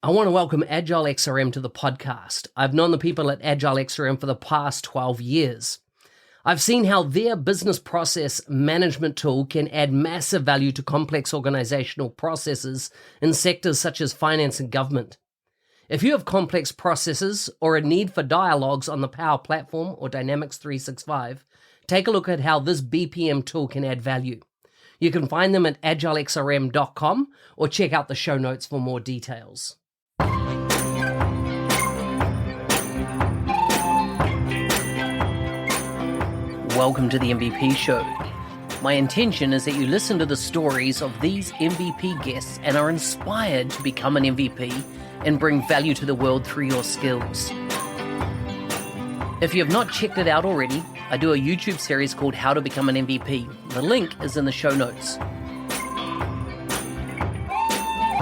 I want to welcome Agile XRM to the podcast. I've known the people at Agile XRM for the past 12 years. I've seen how their business process management tool can add massive value to complex organizational processes in sectors such as finance and government. If you have complex processes or a need for dialogues on the Power Platform or Dynamics 365, take a look at how this BPM tool can add value. You can find them at agilexrm.com or check out the show notes for more details. Welcome to the MVP Show. My intention is that you listen to the stories of these MVP guests and are inspired to become an MVP and bring value to the world through your skills. If you have not checked it out already, I do a YouTube series called How to Become an MVP. The link is in the show notes.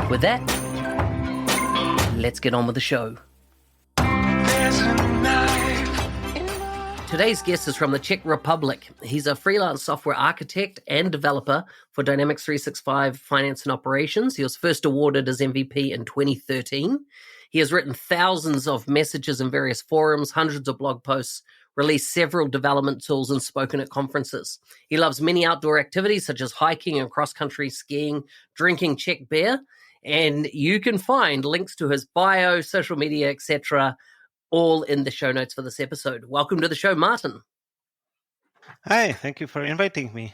With that, let's get on with the show. Today's guest is from the Czech Republic. He's a freelance software architect and developer for Dynamics 365 Finance and Operations. He was first awarded as MVP in 2013. He has written thousands of messages in various forums, hundreds of blog posts, released several development tools, and spoken at conferences. He loves many outdoor activities such as hiking and cross-country skiing, drinking Czech beer, and you can find links to his bio, social media, etc., all in the show notes for this episode. Welcome to the show, Martin. Hi, thank you for inviting me.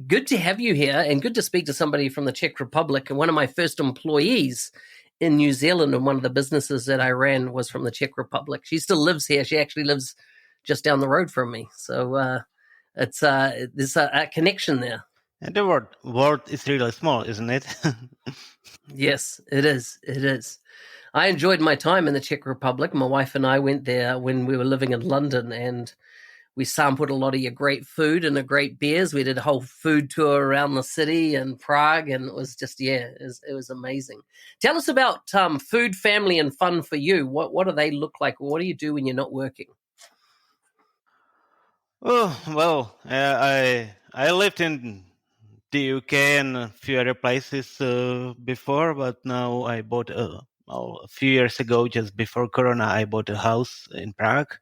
Good to have you here and good to speak to somebody from the Czech Republic. And one of my first employees in New Zealand and one of the businesses that I ran was from the Czech Republic. She still lives here. She actually lives just down the road from me. So there's a connection there. And the world is really small, isn't it? Yes, it is. It is. I enjoyed my time in the Czech Republic. My wife and I went there when we were living in London, and we sampled a lot of your great food and the great beers. We did a whole food tour around the city and Prague, and it was just, it was amazing. Tell us about food, family, and fun for you. What do they look like? What do you do when you're not working? Oh, well, I lived in the UK and a few other places before, but now I bought a few years ago, just before Corona, I bought a house in Prague.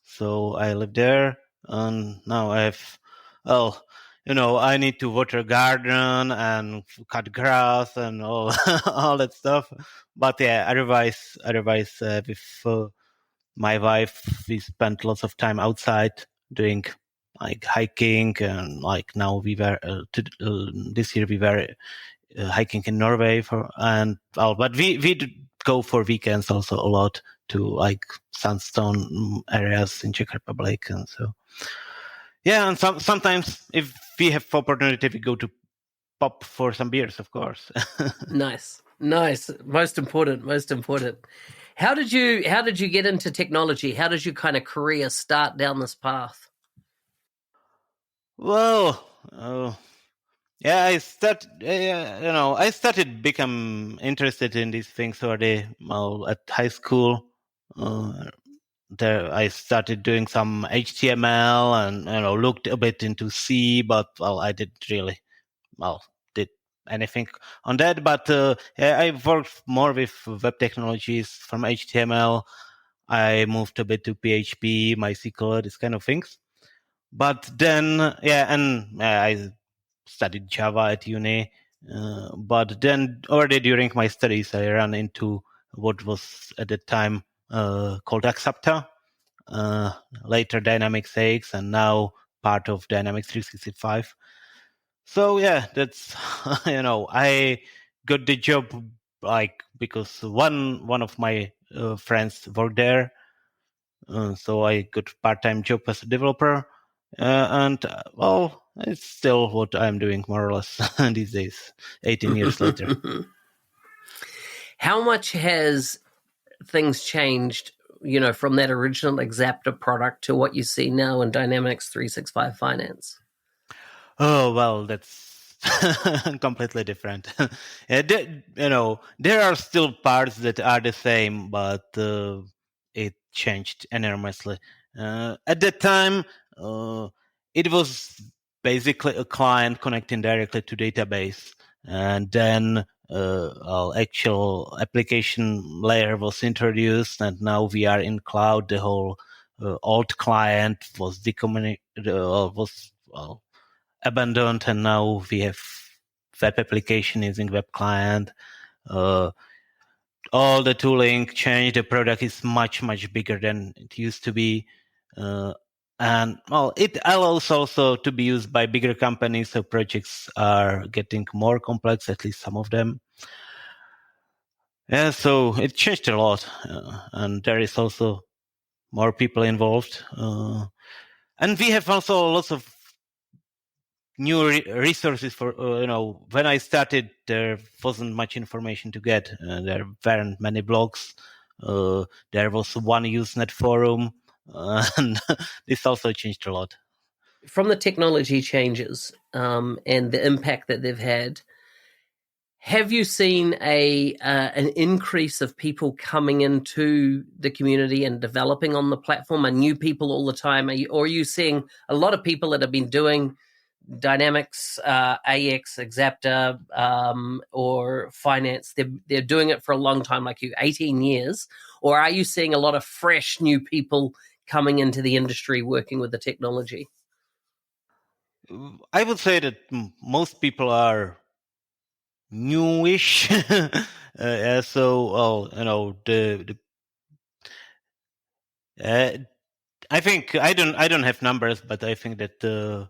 So I live there, and now I need to water garden and cut grass and all all that stuff. But yeah, otherwise, with my wife, we spent lots of time outside doing like hiking, and like now we were this year we were hiking in Norway but we go for weekends also a lot to like sandstone areas in Czech Republic, and so and sometimes if we have opportunity we go to pub for some beers, of course. Nice. Most important. How did you get into technology? How did your kind of career start down this path? Well, I started become interested in these things already at high school. There I started doing some HTML and looked a bit into C, but I didn't really did anything on that. But I worked more with web technologies from HTML. I moved a bit to PHP, MySQL, these kind of things. But then I studied Java at uni. But then already during my studies, I ran into what was at the time called Accepta, later Dynamics AX, and now part of Dynamics 365. So that's I got the job because one of my friends worked there, so I got part-time job as a developer, it's still what I'm doing more or less these days, 18 years later. How much has things changed, from that original Exapta product to what you see now in Dynamics 365 Finance? Oh, well, that's completely different. There are still parts that are the same, but it changed enormously. At that time, it was basically a client connecting directly to database. And then actual application layer was introduced, and now we are in cloud. The whole old client was abandoned, and now we have web application using web client. All the tooling changed. The product is much bigger than it used to be. And it allows also to be used by bigger companies, so projects are getting more complex, at least some of them. Yeah, so it changed a lot, and there is also more people involved. And we have also lots of new resources for, when I started, there wasn't much information to get. There weren't many blogs. There was one Usenet forum, and this also changed a lot. From the technology changes and the impact that they've had, have you seen an increase of people coming into the community and developing on the platform? Are new people all the time? Or are you seeing a lot of people that have been doing Dynamics, AX, Exapta, or finance? They're doing it for a long time, like you, 18 years. Or are you seeing a lot of fresh new people coming into the industry working with the technology? I would say that most people are newish. So, I think I don't have numbers, but I think that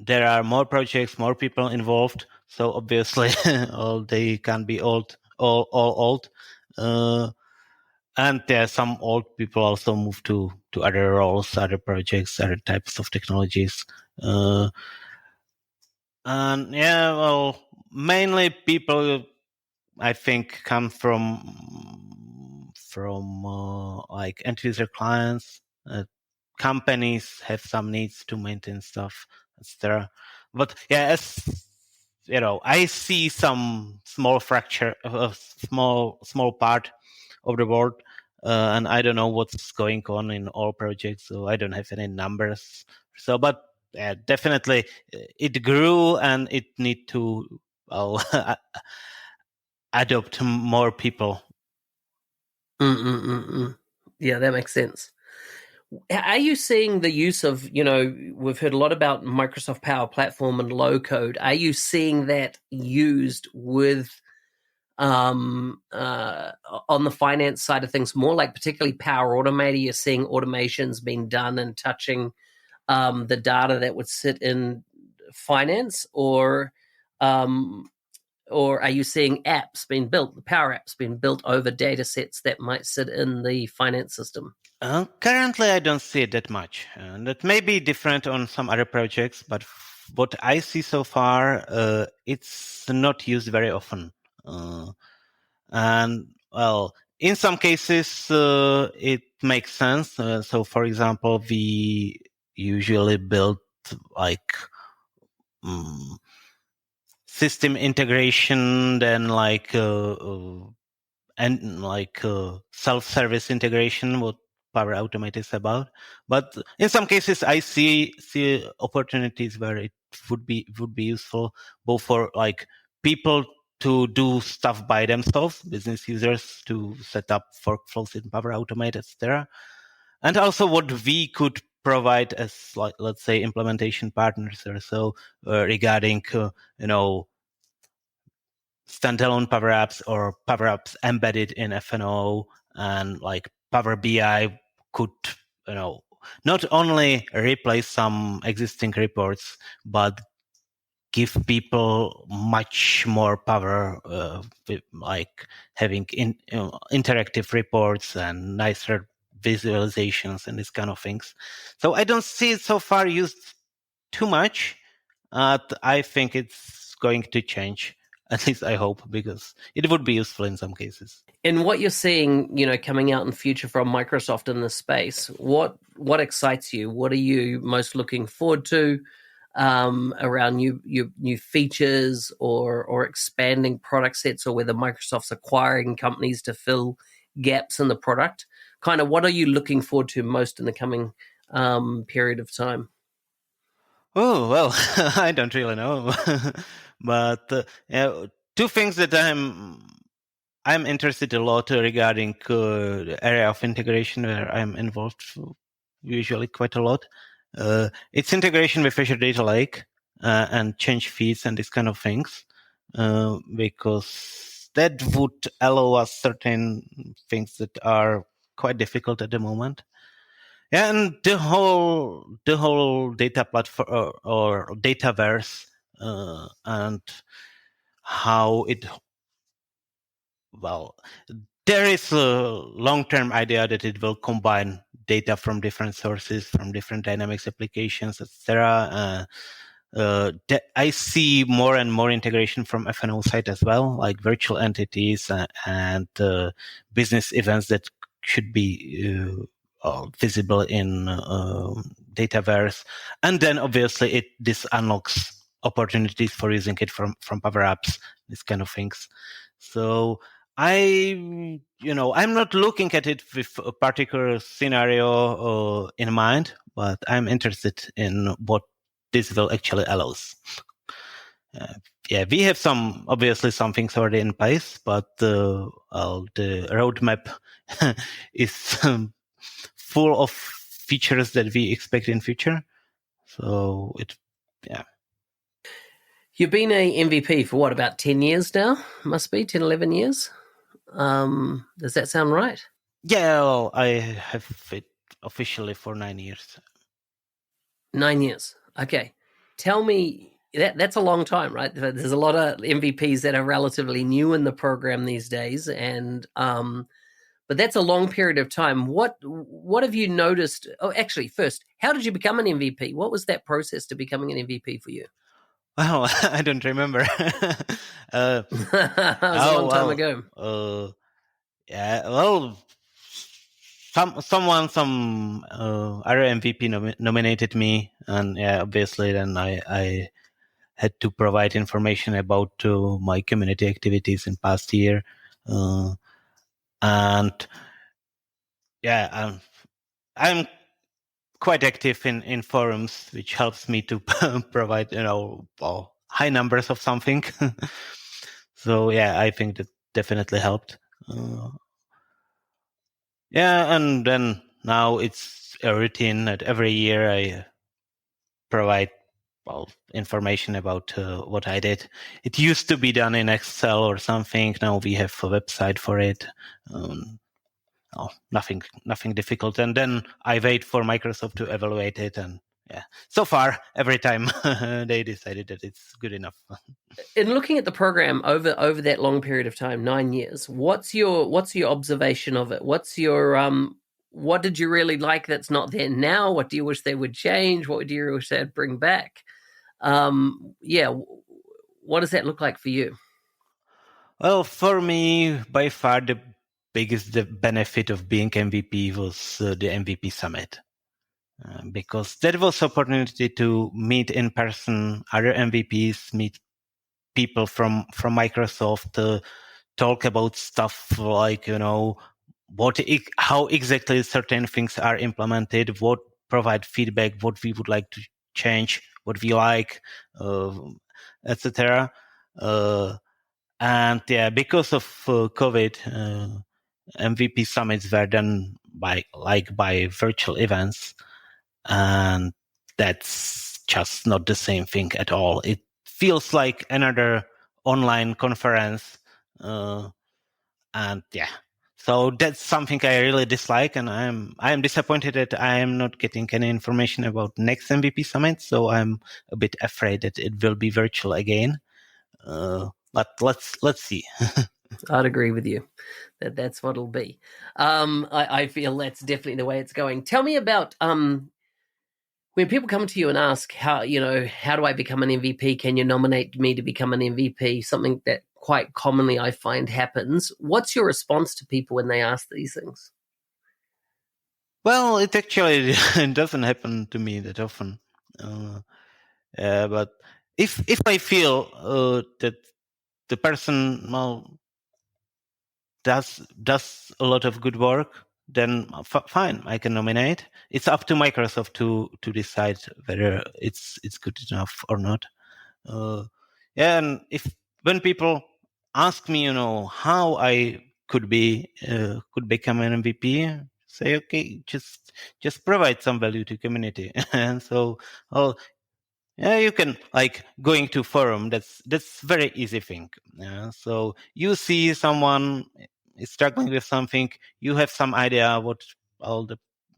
there are more projects, more people involved. So obviously, they can be all old. And there are some old people also move to other roles, other projects, other types of technologies. And mainly people, I think, come from like end user clients. Companies have some needs to maintain stuff, etc. But as I see some small fracture, small part of the world, and I don't know what's going on in all projects, so I don't have any numbers. So, but definitely it grew, and it need to adopt more people. Yeah, that makes sense. Are you seeing the use of, we've heard a lot about Microsoft Power Platform and low code. Are you seeing that used with on the finance side of things more, like particularly Power Automate? Are you seeing automations being done and touching the data that would sit in finance, or are you seeing apps being built, the Power apps being built over data sets that might sit in the finance system? Currently, I don't see it that much. That may be different on some other projects, but what I see so far, it's not used very often. And in some cases, it makes sense. So, for example, we usually build like system integration, then self-service integration, what Power Automate is about. But in some cases, I see opportunities where it would be useful both for like people to do stuff by themselves, business users to set up workflows in Power Automate, etc. And also what we could provide as, like, let's say, implementation partners or so, regarding standalone Power Apps or Power Apps embedded in FNO, and like Power BI could, not only replace some existing reports, but give people much more power, like having interactive reports and nicer visualizations and these kind of things. So I don't see it so far used too much. I think it's going to change. At least I hope, because it would be useful in some cases. And what you're seeing, coming out in the future from Microsoft in this space, what excites you? What are you most looking forward to around new features or expanding product sets, or whether Microsoft's acquiring companies to fill gaps in the product? Kind of, what are you looking forward to most in the coming period of time? Oh, well, I don't really know. But two things that I'm interested a lot regarding the area of integration where I'm involved usually quite a lot. It's integration with Azure Data Lake and change feeds and these kind of things, because that would allow us certain things that are quite difficult at the moment. Yeah, and the whole data platform or dataverse and how it, well, there is a long-term idea that it will combine data from different sources, from different Dynamics applications, etc. I see more and more integration from FNO side as well, like virtual entities and business events that should be visible in Dataverse. And then obviously this unlocks opportunities for using it from Power Apps, these kind of things. So I'm not looking at it with a particular scenario in mind, but I'm interested in what this will actually allows. We have obviously some things already in place, but the roadmap is full of features that we expect in future. So You've been a MVP for what, about 10 years now? Must be 10, 11 years. Does that sound right? Yeah, well, I have it officially for 9 years. 9 years. Okay. Tell me, that's a long time, right? There's a lot of MVPs that are relatively new in the program these days, and but that's a long period of time. What have you noticed? Oh, actually, first, how did you become an MVP? What was that process to becoming an MVP for you? Well, I don't remember. It was a long time ago. Yeah, well, some other MVP nominated me, and yeah, obviously then I had to provide information about my community activities in past year, and yeah, I'm quite active in forums, which helps me to provide high numbers of something. So yeah, I think that definitely helped. Yeah, and then now it's a routine that every year I provide information about what I did. It used to be done in Excel or something. Now we have a website for it. Nothing difficult. And then I wait for Microsoft to evaluate it. And yeah, so far every time they decided that it's good enough. In looking at the program over that long period of time, 9 years, what's your observation of it? What did you really like that's not there now? What do you wish they would change? What do you wish they'd bring back? What does that look like for you? Well, for me, by far the biggest benefit of being MVP was the MVP Summit. Because that was opportunity to meet in person other MVPs, meet people from Microsoft, talk about stuff like how exactly certain things are implemented, what provide feedback, what we would like to change, what we like, etc. And yeah, because of COVID, MVP summits were done by virtual events, and that's just not the same thing at all. It feels like another online conference, and yeah, so that's something I really dislike, and I'm disappointed that I am not getting any information about next MVP summit. So I'm a bit afraid that it will be virtual again. But let's see. I'd agree with you that's what it'll be. I feel that's definitely the way it's going. Tell me about when people come to you and ask how do I become an MVP? Can you nominate me to become an MVP? Something that quite commonly I find happens. What's your response to people when they ask these things? Well, it actually doesn't happen to me that often. But if I feel that the person does a lot of good work, then fine, I can nominate. It's up to Microsoft to decide whether it's good enough or not. And when people ask me, how I could become an MVP, say, okay, just provide some value to community. And so, you can, like, going to forum. That's very easy thing. So you see someone is struggling with something, you have some idea what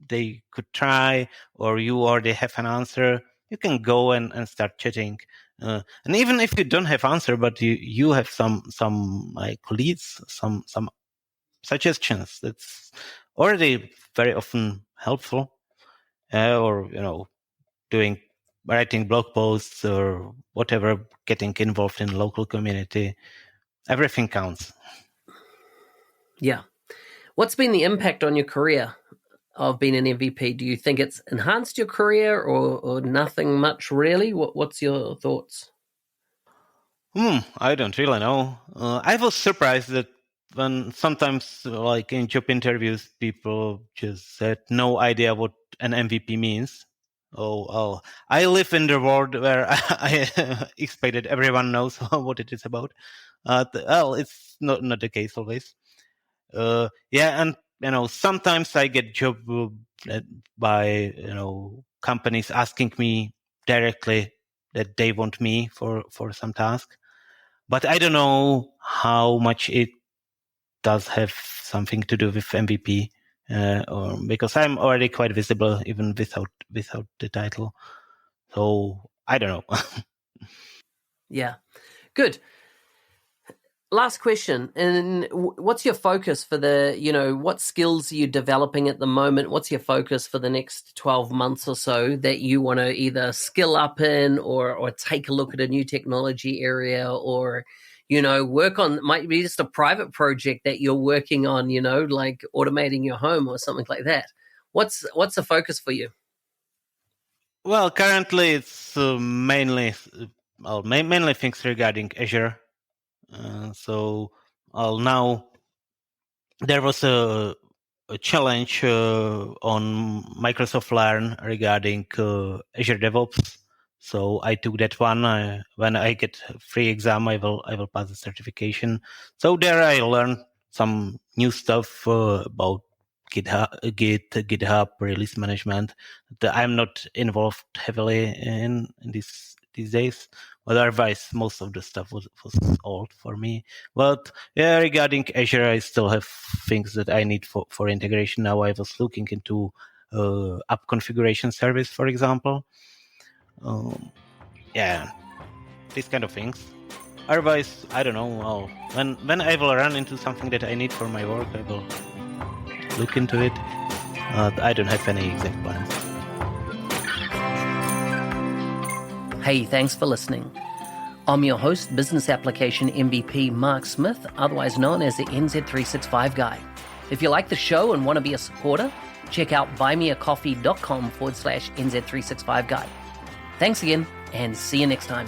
they could try, or you already have an answer. You can go and start chatting. And even if you don't have answer, but you have some like leads, some suggestions, that's already very often helpful. Or writing blog posts or whatever, getting involved in local community, everything counts. Yeah. What's been the impact on your career of being an MVP? Do you think it's enhanced your career or nothing much really? What's your thoughts? I don't really know. I was surprised that when sometimes, like in job interviews, people just had no idea what an MVP means. Oh, I live in the world where I expected everyone knows what it is about. It's not the case always. And sometimes I get job by companies asking me directly that they want me for some task, but I don't know how much it does have something to do with MVP, or because I'm already quite visible even without the title. So I don't know. Yeah, good. Last question. And what's your focus for what skills are you developing at the moment? What's your focus for the next 12 months or so that you want to either skill up in or take a look at a new technology area, or, work on? Might be just a private project that you're working on, like automating your home or something like that. What's the focus for you? Well, currently it's mainly things regarding Azure. So now there was a challenge on Microsoft Learn regarding Azure DevOps. So I took that one. When I get a free exam, I will pass the certification. So there I learned some new stuff about GitHub release management. I'm not involved heavily in these days. But otherwise, most of the stuff was old for me. But yeah, regarding Azure, I still have things that I need for integration. Now I was looking into app configuration service, for example. These kind of things. Otherwise, I don't know. Well, when I will run into something that I need for my work, I will look into it. I don't have any exact plans. Hey, thanks for listening. I'm your host, Business Application MVP Mark Smith, otherwise known as the NZ365 Guy. If you like the show and want to be a supporter, check out buymeacoffee.com/NZ365 Guy. Thanks again, and see you next time.